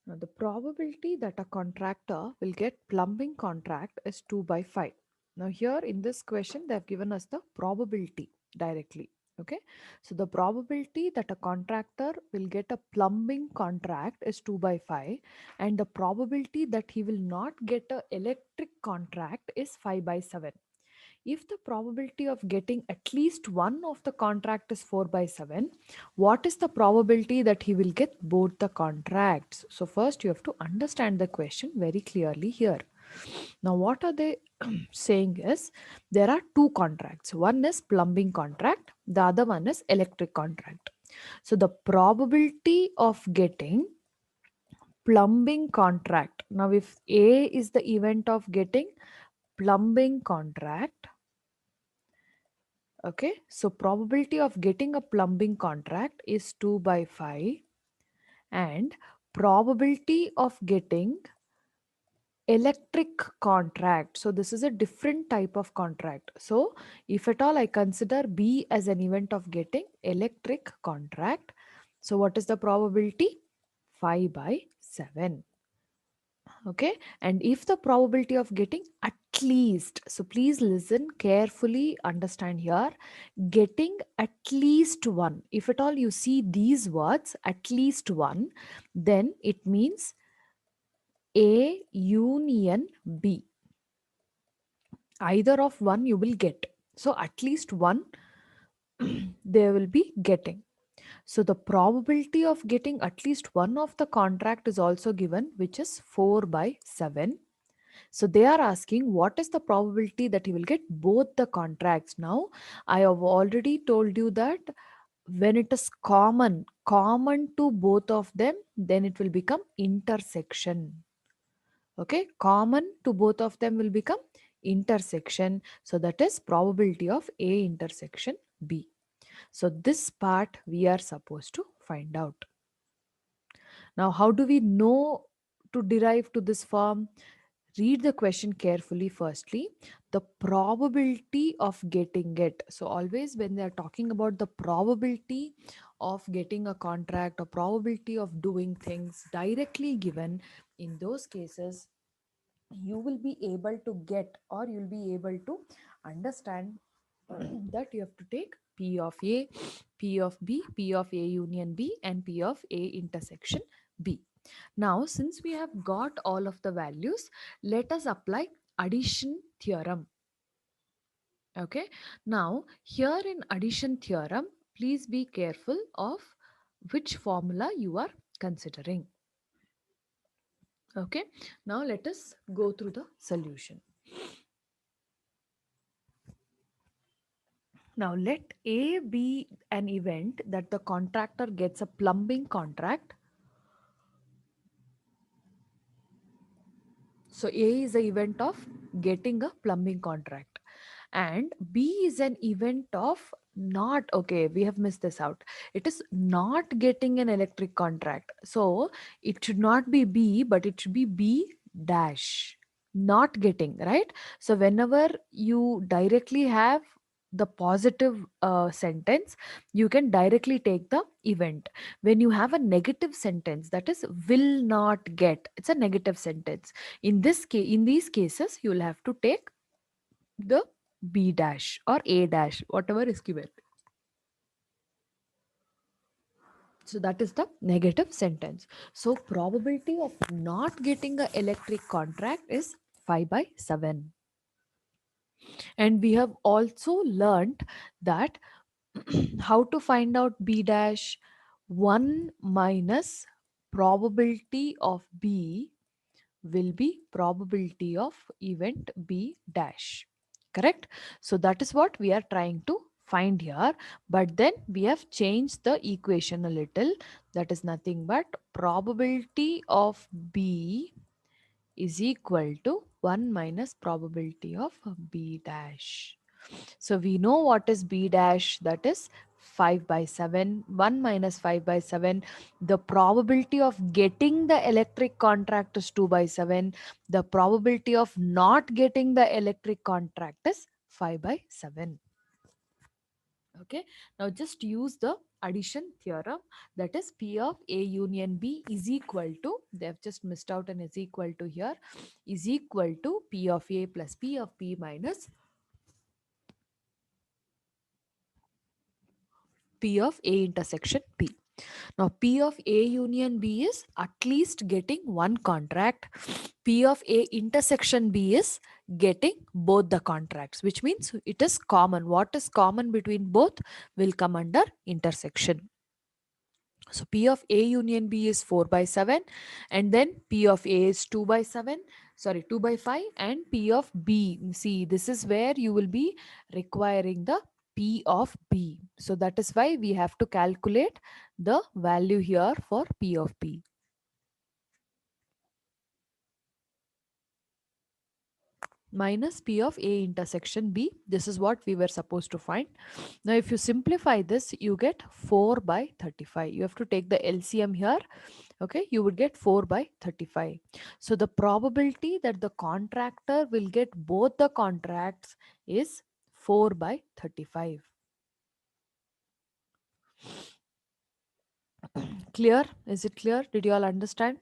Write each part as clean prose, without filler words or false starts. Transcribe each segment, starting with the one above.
Now, the probability that a contractor will get plumbing contract is 2 by 5. Now, here in this question, they have given us the probability directly. Okay, so the probability that a contractor will get a plumbing contract is 2 by 5, and the probability that he will not get a electric contract is 5 by 7. If the probability of getting at least one of the contract is 4 by 7, what is the probability that he will get both the contracts? So first you have to understand the question very clearly here. Now what are they saying is there are two contracts. One is plumbing contract, the other one is electric contract. So the probability of getting plumbing contract. Now if A is the event of getting plumbing contract, okay, so probability of getting a plumbing contract is 2 by 5, and probability of getting electric contract. So this is a different type of contract. So if at all I consider B as an event of getting electric contract, so what is the probability? 5 by 7. Okay, and if the probability of getting at least, so please listen carefully, understand here, getting at least one, if at all you see these words at least one, then it means A union B, either of one you will get. So at least one they will be getting. So the probability of getting at least one of the contract is also given, which is 4 by 7. So they are asking what is the probability that you will get both the contracts. Now, I have already told you that when it is common to both of them, then it will become intersection. Okay, common to both of them will become intersection. So that is probability of A intersection B. So this part we are supposed to find out. Now, how do we know to derive to this form? Read the question carefully firstly. The probability of getting it. So always when they are talking about the probability of getting a contract or probability of doing things directly given, in those cases you will be able to get, or you'll be able to understand that you have to take P of A, P of B, P of A union B, and P of A intersection B. Now, since we have got all of the values, let us apply addition theorem. Okay. Now, here in addition theorem, please be careful of which formula you are considering. Okay. Now, let us go through the solution. Now, let A be an event that the contractor gets a plumbing contract. So, A is the event of getting a plumbing contract, and B is an event of not, okay, we have missed this out. It is not getting an electric contract. So, it should not be B, but it should be B dash. Not getting, right? So, whenever you directly have the positive sentence, you can directly take the event. When you have a negative sentence, that is will not get, it's a negative sentence. In this case, in these cases, you will have to take the B dash or A dash, whatever is given. So that is the negative sentence. So probability of not getting a electric contract is 5 by 7. And we have also learned that how to find out B dash. 1 minus probability of B will be probability of event B dash. Correct? So that is what we are trying to find here. But then we have changed the equation a little. That is nothing but probability of B is equal to 1 minus probability of B dash. So we know what is B dash, that is 5 by 7. 1 minus 5 by 7. The probability of getting the electric contract is 2 by 7. The probability of not getting the electric contract is 5 by 7. Okay, now just use the addition theorem, that is P of A union B is equal to they've just missed out an is equal to here, is equal to P of A plus P of B minus P of A intersection B. Now, P of A union B is at least getting one contract. P of A intersection B is getting both the contracts, which means it is common. What is common between both will come under intersection. So P of A union B is 4 by 7, and then P of A is 2 by 7, sorry, 2 by 5, and P of B. See, this is where you will be requiring the P of B. So that is why we have to calculate the value here for P of B. Minus P of A intersection B. This is what we were supposed to find. Now, if you simplify this, you get 4 by 35. You have to take the LCM here. Okay, you would get 4 by 35. So, the probability that the contractor will get both the contracts is 4 by 35. Clear? Is it clear? Did you all understand?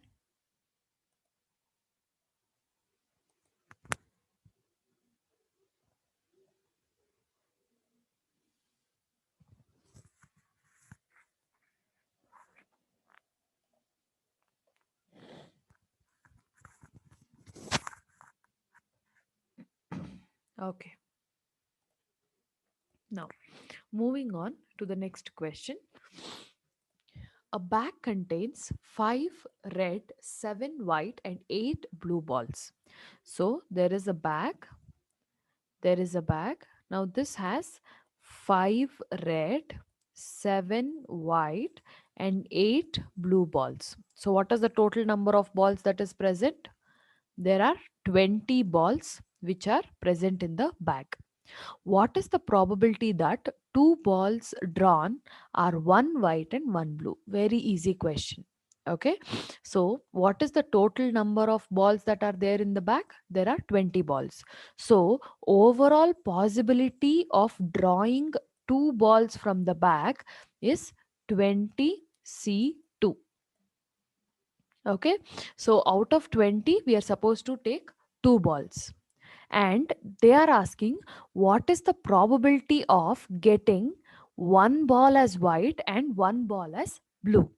Okay. Now, moving on to the next question. A bag contains 5 red, 7 white, and 8 blue balls. So there is a bag. There is a bag. Now this has 5 red, 7 white, and 8 blue balls. So what is the total number of balls that is present? There are 20 balls which are present in the bag. What is the probability that two balls drawn are one white and one blue? Very easy question. Okay. So, what is the total number of balls that are there in the bag? There are 20 balls. So, overall possibility of drawing two balls from the bag is 20C2. Okay. So, out of 20, we are supposed to take two balls, and they are asking what is the probability of getting one ball as white and one ball as blue.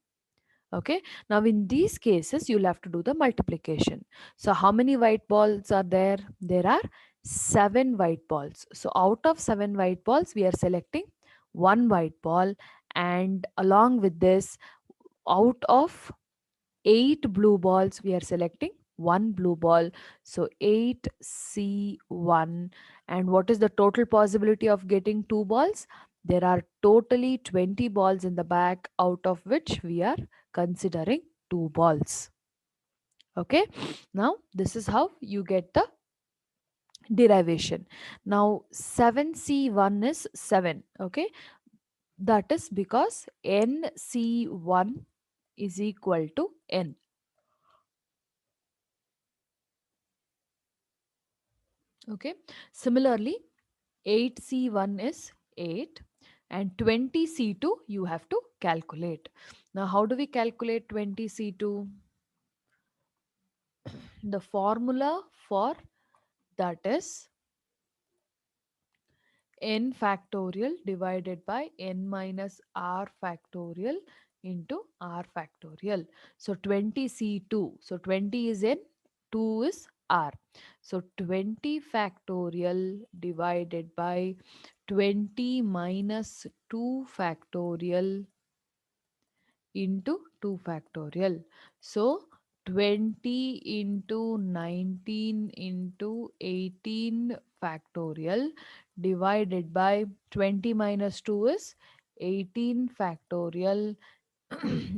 Okay, now in these cases you'll have to do the multiplication. So how many white balls are there? There are 7 white balls. So out of 7 white balls we are selecting one white ball, and along with this, out of 8 blue balls we are selecting one blue ball. So 8C1. And what is the total possibility of getting two balls? There are totally 20 balls in the bag, out of which we are considering two balls. Okay, now this is how you get the derivation. Now 7C1 is 7. Okay, that is because NC1 is equal to N. Okay, similarly 8C1 is 8, and 20C2 you have to calculate. Now how do we calculate 20C2? The formula for that is n factorial divided by n minus r factorial into r factorial. So 20C2. So 20 is n, 2 is r. So 20 factorial divided by 20 minus 2 factorial into 2 factorial. So 20 into 19 into 18 factorial divided by 20 minus 2 is 18 factorial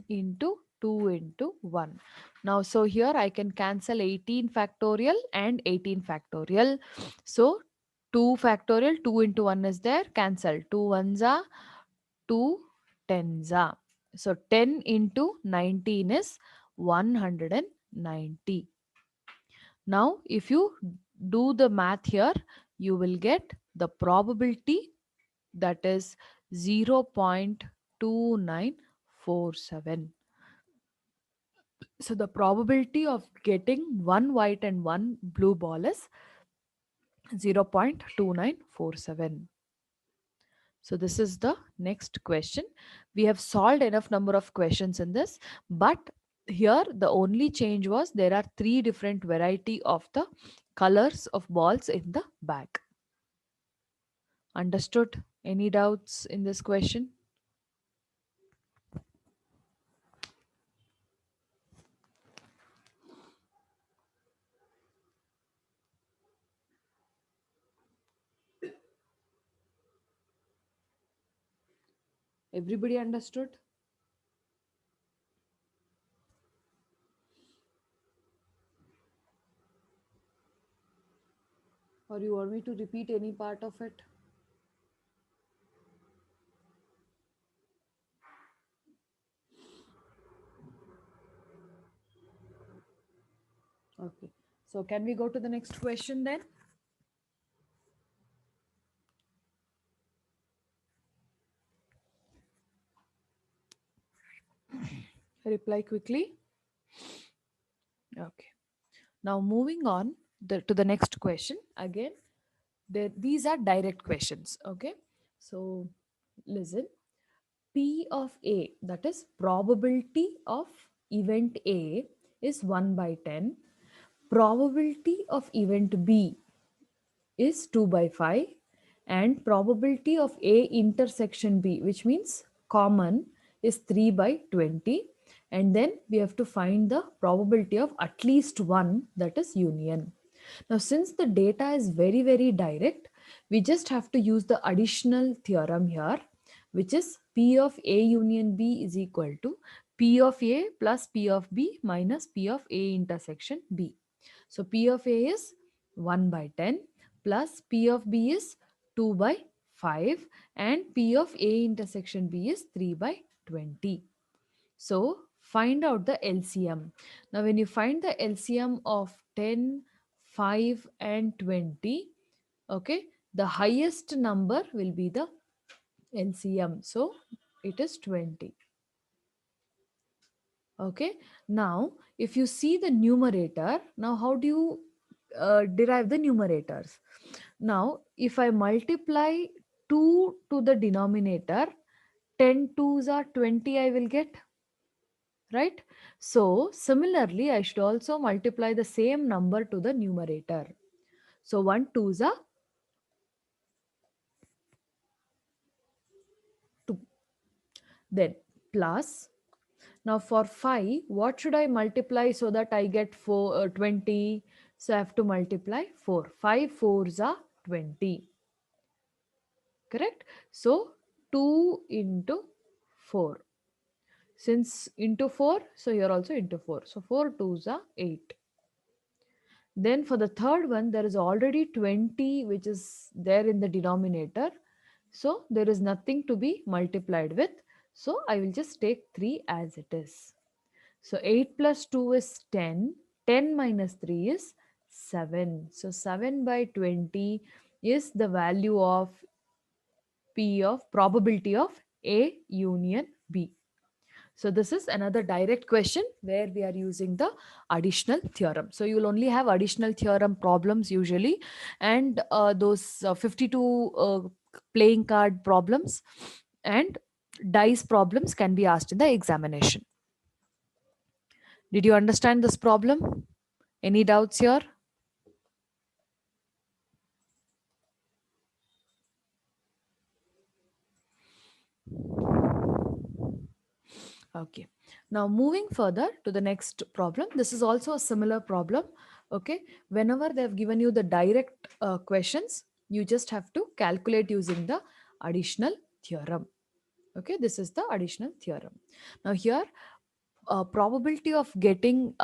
into 2 into 1. Now, so here I can cancel 18 factorial and 18 factorial. So 2 factorial, 2 into 1 is there, cancel. 2 ones are 2 tens are. So 10 into 19 is 190. Now, if you do the math here, you will get the probability, that is 0.2947. So the probability of getting one white and one blue ball is 0.2947. So this is the next question. We have solved enough number of questions in this, but here the only change was there are three different variety of the colors of balls in the bag. Understood? Any doubts in this question? Everybody understood? Or you want me to repeat any part of it? Okay. So can we go to the next question then? Reply quickly. Okay. Now moving on to the next question. Again, these are direct questions. Okay. So listen. P of A, that is probability of event A, is 1 by 10. Probability of event B is 2 by 5, and probability of A intersection B, which means common, is 3 by 20. And then we have to find the probability of at least one, that is union. Now since the data is very very direct, we just have to use the additional theorem here, which is P of A union B is equal to P of A plus P of B minus P of A intersection B. So P of A is 1 by 10 plus P of B is 2 by 5 and P of A intersection B is 3 by 20. So find out the LCM. Now when you find the LCM of 10, 5 and 20, okay, the highest number will be the LCM. So it is 20. Okay. Now if you see the numerator, now how do you derive the numerators? Now if I multiply 2 to the denominator, 10 twos are 20 I will get, right? So similarly I should also multiply the same number to the numerator. So 1 twos are 2. Then plus, now for 5, what should I multiply so that I get 20? So I have to multiply 4. 5 fours are 20. Correct? So 2 into 4. Since into 4, so here also into 4. So 4 twos are 8. Then for the third one, there is already 20 which is there in the denominator. So there is nothing to be multiplied with. So I will just take 3 as it is. So 8 plus 2 is 10. 10 minus 3 is 7. So 7 by 20 is the value of P of probability of A union B. So this is another direct question where we are using the additional theorem. So you will only have additional theorem problems usually, and those 52 playing card problems and dice problems can be asked in the examination. Did you understand this problem? Any doubts here? Okay. Now moving further to the next problem. This is also a similar problem. Okay. Whenever they have given you the direct questions, you just have to calculate using the additional theorem. Okay. This is the additional theorem. Now here, probability of getting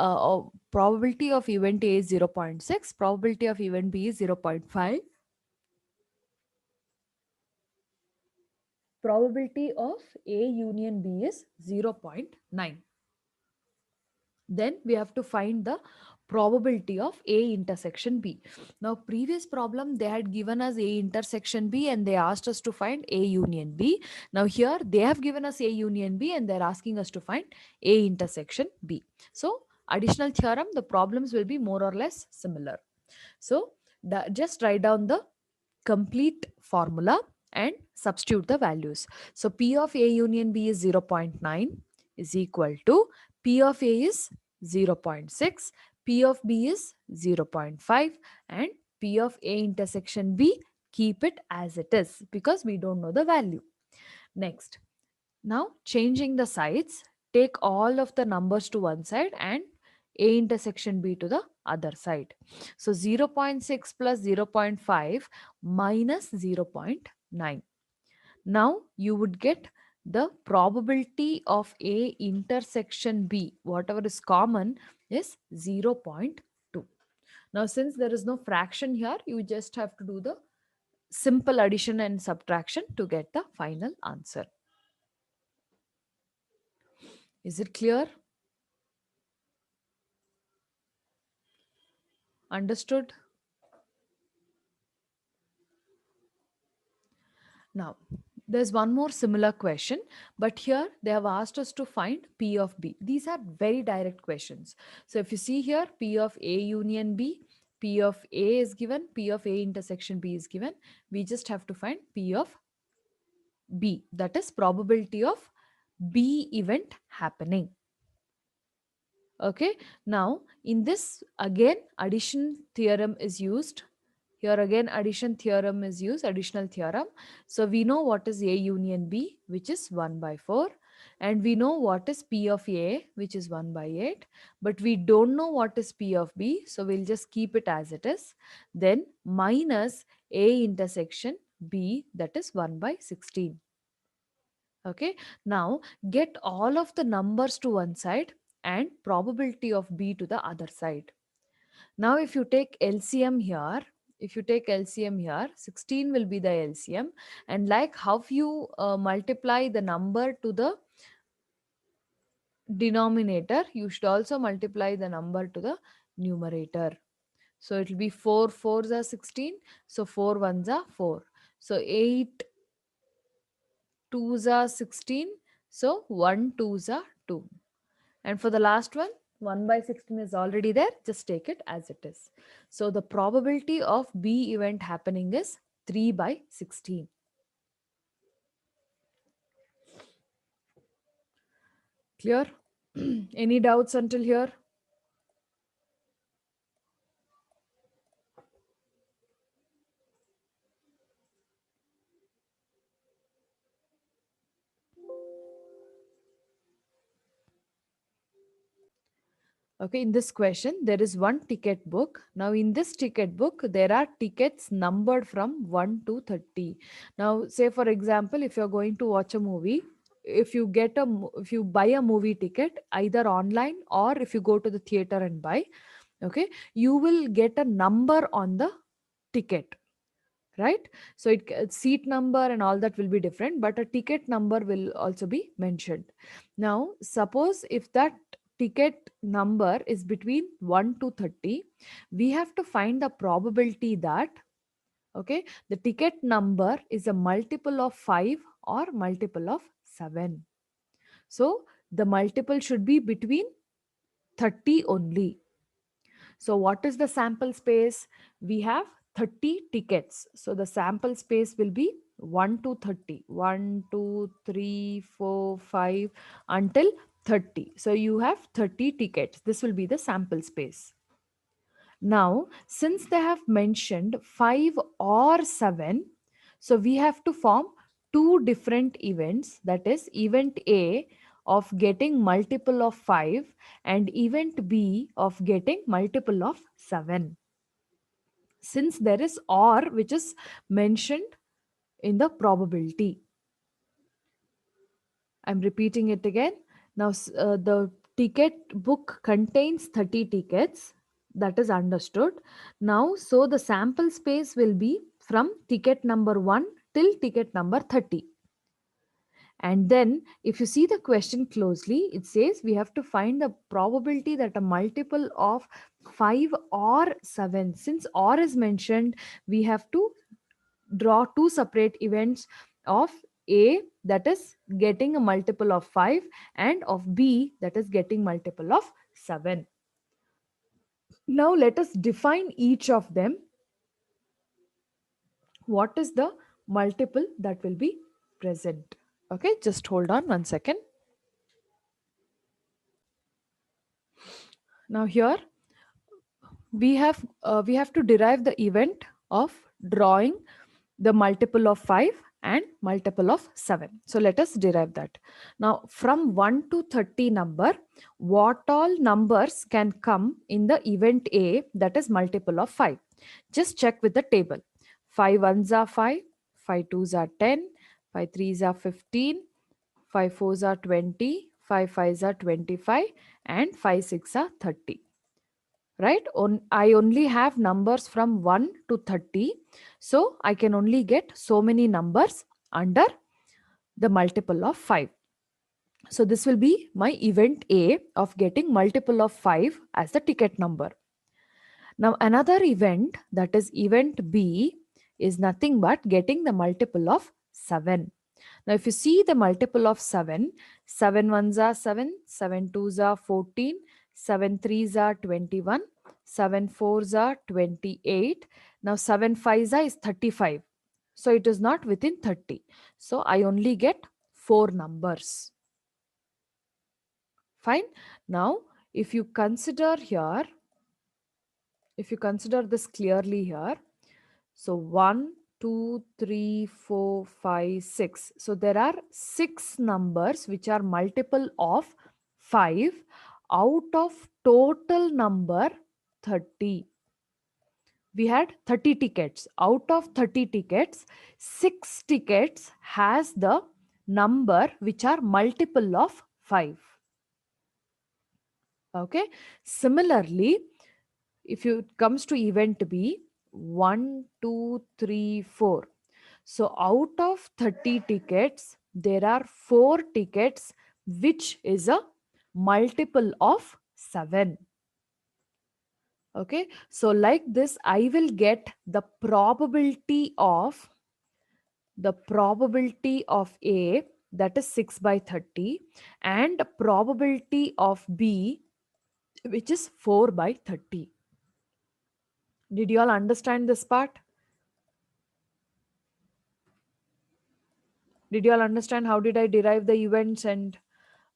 probability of event A is 0.6, probability of event B is 0.5, probability of A union B is 0.9. Then we have to find the probability of A intersection B. Now previous problem they had given us A intersection B and they asked us to find A union B. Now here they have given us A union B and they're asking us to find A intersection B. So additional theorem, the problems will be more or less similar. So just write down the complete formula and substitute the values. So P of A union B is 0.9 is equal to P of A is 0.6, P of B is 0.5, and P of A intersection B, keep it as it is because we don't know the value. Next, now changing the sides, take all of the numbers to one side and A intersection B to the other side. So 0.6 plus 0.5 minus 0.9. Now you would get the probability of A intersection B, whatever is common, is 0.2. Now since there is no fraction here, you just have to do the simple addition and subtraction to get the final answer. Is it clear? Understood? Now, there's one more similar question, but here they have asked us to find P of B. These are very direct questions. So if you see here, P of A union B, P of A is given, P of A intersection B is given. We just have to find P of B, that is probability of B event happening. Okay, now in this again addition theorem is used. Here again addition theorem is used, additional theorem. So we know what is A union B, which is 1 by 4, and we know what is P of A, which is 1 by 8, but we don't know what is P of B, so we'll just keep it as it is. Then minus A intersection B, that is 1 by 16. Okay, now get all of the numbers to one side and probability of B to the other side. Now if you take LCM here, 16 will be the LCM, and like how you multiply the number to the denominator, you should also multiply the number to the numerator. So it will be 4 4s are 16, so 4 1s are 4. So 8 2s are 16, so 1 2s are 2. And for the last one, 1 by 16 is already there. Just take it as it is. So the probability of B event happening is 3 by 16. Clear? Any doubts until here? Okay, in this question, there is one ticket book. Now, in this ticket book, there are tickets numbered from 1 to 30. Now, say for example, if you're going to watch a movie, if you buy a movie ticket either online or if you go to the theater and buy, okay, you will get a number on the ticket, right? So seat number and all that will be different, but a ticket number will also be mentioned. Now suppose if that ticket number is between 1 to 30, we have to find the probability that, okay, the ticket number is a multiple of 5 or multiple of 7. So the multiple should be between 30 only. So what is the sample space? We have 30 tickets. So the sample space will be 1 to 30. 1, 2, 3, 4, 5 until 30. So you have 30 tickets. This will be the sample space. Now, since they have mentioned 5 or 7, so we have to form two different events, that is event A of getting multiple of 5 and event B of getting multiple of 7. Since there is or which is mentioned in the probability. I'm repeating it again. Now, the ticket book contains 30 tickets. That is understood. Now, so the sample space will be from ticket number 1 till ticket number 30. And then, if you see the question closely, it says we have to find the probability that a multiple of 5 or 7. Since or is mentioned, we have to draw two separate events of A, that is getting a multiple of 5, and of B, that is getting multiple of 7. Now let us define each of them. What is the multiple that will be present? Okay, just hold on 1 second. Now here we have to derive the event of drawing the multiple of 5 and multiple of 7. So let us derive that. Now from 1 to 30 number, what all numbers can come in the event A, that is multiple of 5? Just check with the table. 5 ones are 5, 5 twos are 10, 5 threes are 15, 5 fours are 20, 5 fives are 25, and 5 6 are 30. Right? I only have numbers from 1 to 30. So I can only get so many numbers under the multiple of 5. So this will be my event A of getting multiple of 5 as the ticket number. Now another event, that is event B, is nothing but getting the multiple of 7. Now if you see the multiple of 7, 7 ones are 7, 7 twos are 14, 7 threes are 21, 7 fours are 28. Now 7 fives are is 35. So it is not within 30. So I only get 4 numbers. Fine. Now if you consider here, if you consider this clearly here, so 1, 2, 3, 4, 5, 6. So there are 6 numbers which are multiple of 5 out of total number 30. We had 30 tickets. Out of 30 tickets, 6 tickets has the number which are multiple of 5. Okay. Similarly, if it comes to event B, 1, 2, 3, 4. So out of 30 tickets, there are 4 tickets which is a multiple of 7. Okay. So like this, I will get the probability of A, that is 6 by 30, and probability of B, which is 4 by 30. Did you all understand this part? Did you all understand how did I derive the events and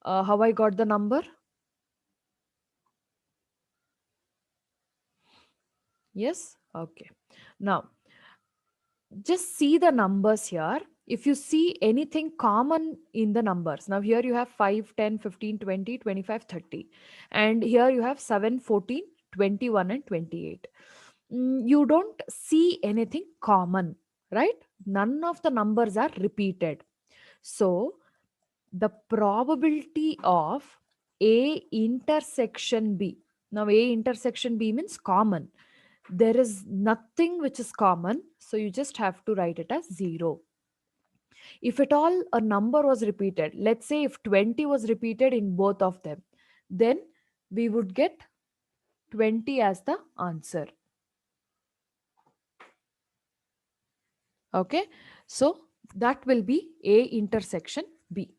how I got the number? Yes? Okay. Now, just see the numbers here. If you see anything common in the numbers, now here you have 5, 10, 15, 20, 25, 30. And here you have 7, 14, 21, and 28. You don't see anything common, right? None of the numbers are repeated. So, the probability of A intersection B. Now, A intersection B means common. There is nothing which is common, so you just have to write it as 0. If at all a number was repeated, let's say if 20 was repeated in both of them, then we would get 20 as the answer. Okay, so that will be A intersection B.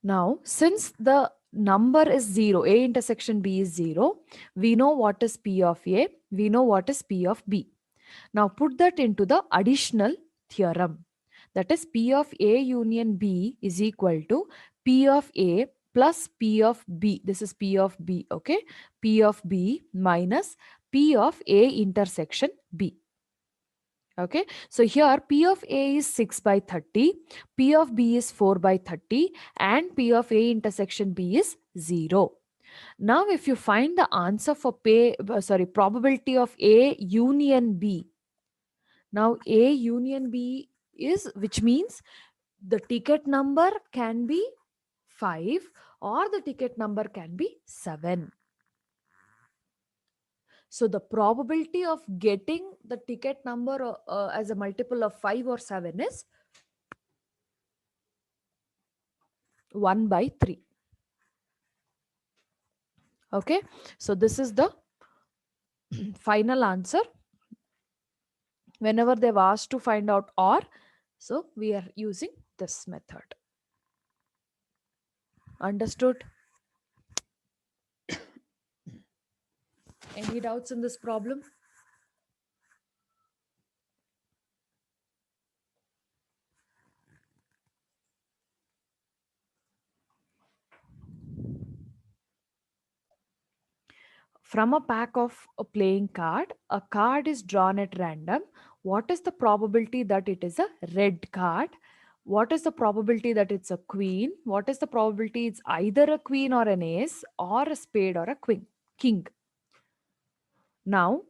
Now, since the number is 0, A intersection B is 0, we know what is P of A, we know what is P of B. Now, put that into the additional theorem. That is P of A union B is equal to P of A plus P of B. This is P of B, okay? P of B minus P of A intersection B. Okay, so here P of A is 6 by 30, P of B is 4 by 30, and P of A intersection B is 0. Now, if you find the answer for probability of A union B, now A union B is, which means the ticket number can be 5 or the ticket number can be 7. So the probability of getting the ticket number as a multiple of 5 or 7 is 1 by 3. Okay, so this is the final answer. Whenever they've asked to find out or, so we are using this method. Understood? Any doubts in this problem? From a pack of a playing card, a card is drawn at random. What is the probability that it is a red card? What is the probability that it's a queen? What is the probability it's either a queen or an ace or a spade or a queen? King. Now,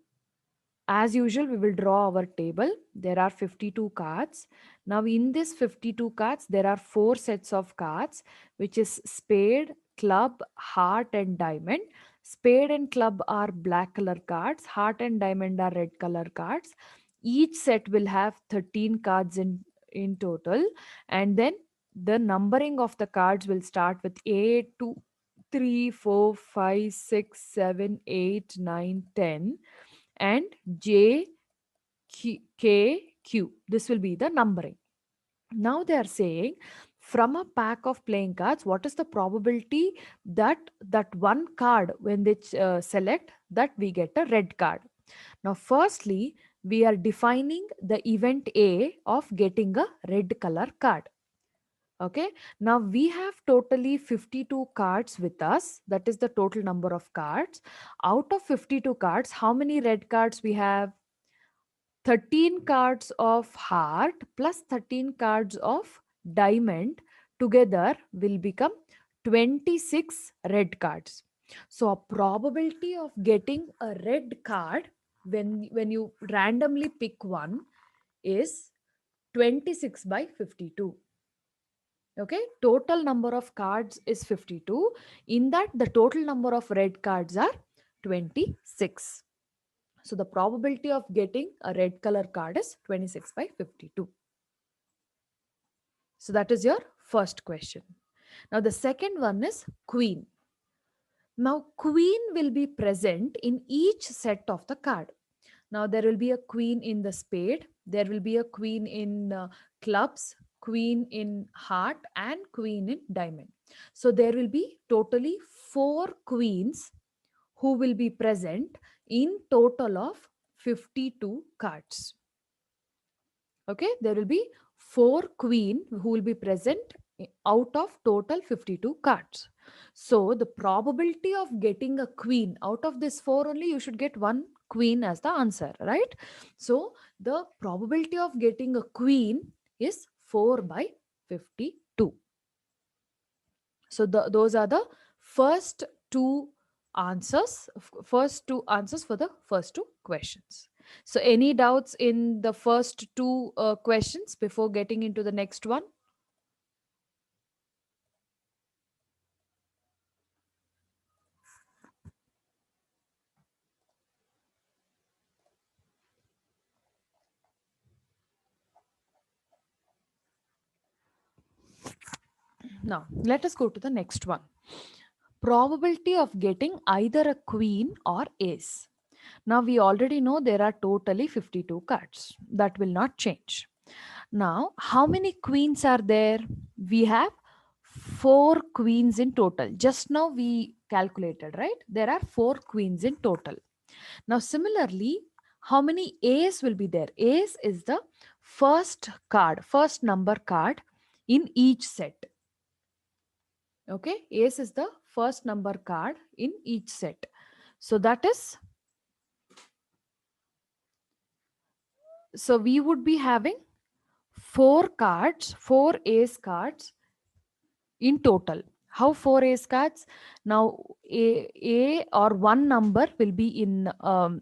as usual, we will draw our table. There are 52 cards. Now, in this 52 cards, there are four sets of cards, which is spade, club, heart, and diamond. Spade and club are black color cards. Heart and diamond are red color cards. Each set will have 13 cards in total. And then the numbering of the cards will start with A, 2, 3, 4, 5, 6, 7, 8, 9, 10, and J, K, Q. This will be the numbering. Now they are saying from a pack of playing cards, what is the probability that that one card, when they select, that we get a red card? Now, firstly, we are defining the event A of getting a red color card. Okay, now we have totally 52 cards with us. That is the total number of cards. Out of 52 cards, how many red cards we have? 13 cards of heart plus 13 cards of diamond together will become 26 red cards. So a probability of getting a red card when you randomly pick one is 26 by 52. Okay, total number of cards is 52. In that, the total number of red cards are 26. So the probability of getting a red color card is 26 by 52. So that is your first question. Now the second one is queen. Now queen will be present in each set of the card. Now there will be a queen in the spade, there will be a queen in clubs, queen in heart, and queen in diamond. So there will be totally 4 queens who will be present in total of 52 cards. Okay, there will be 4 queen who will be present out of total 52 cards. So the probability of getting a queen out of this 4, only you should get one queen as the answer, right? So the probability of getting a queen is 4 by 52. So those are the first two answers, for the first two questions. So any doubts in the first two questions before getting into the next one? Now let us go to the next one. Probability of getting either a queen or ace. Now we already know there are totally 52 cards. That will not change. Now, how many queens are there? We have 4 queens in total. Just now we calculated, right? There are 4 queens in total. Now, similarly, how many A's will be there? A's is the first card, first number card in each set. Okay, Ace is the first number card in each set. So that is, so we would be having 4 cards, 4 Ace cards in total. How 4 Ace cards? Now A or one number will be in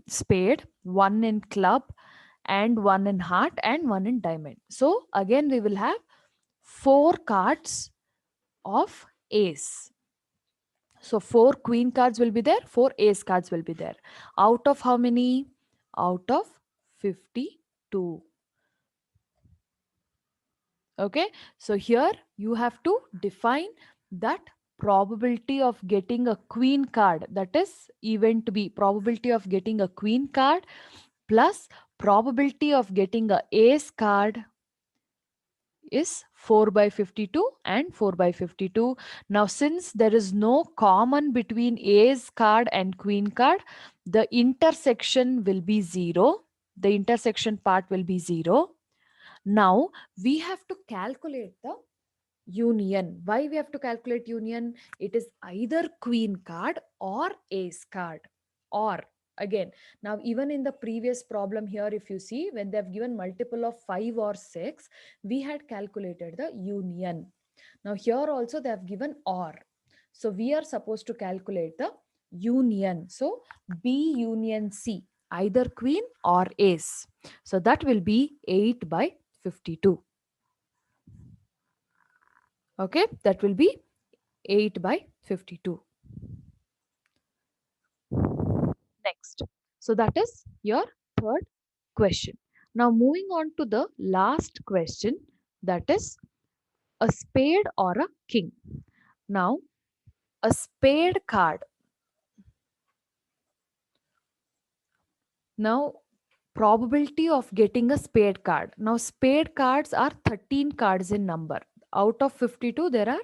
spade, one in club, and one in heart, and one in diamond. So again we will have 4 cards of ace. So 4 queen cards will be there, 4 ace cards will be there. Out of how many? Out of 52. Okay, so here you have to define that probability of getting a queen card, that is event B, probability of getting a queen card plus probability of getting a ace card is 4 by 52 and 4 by 52. Now, since there is no common between ace card and queen card, the intersection will be 0. The intersection part will be 0. Now, we have to calculate the union. Why we have to calculate union? It is either queen card or ace card. Or again, now even in the previous problem here, if you see, when they have given multiple of 5 or 6, we had calculated the union. Now here also they have given or. So we are supposed to calculate the union. So B union C, either queen or ace. So that will be 8 by 52. Okay, that will be 8 by 52. Next. So that is your third question. Now moving on to the last question, that is a spade or a king. Now a spade card. Now probability of getting a spade card. Now spade cards are 13 cards in number. Out of 52 there are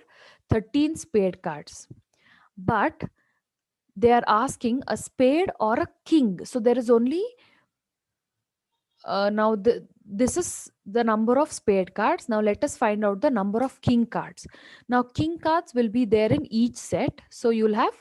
13 spade cards. But they are asking a spade or a king. So there is only now this is the number of spade cards. Now let us find out the number of king cards. Now king cards will be there in each set. So you'll have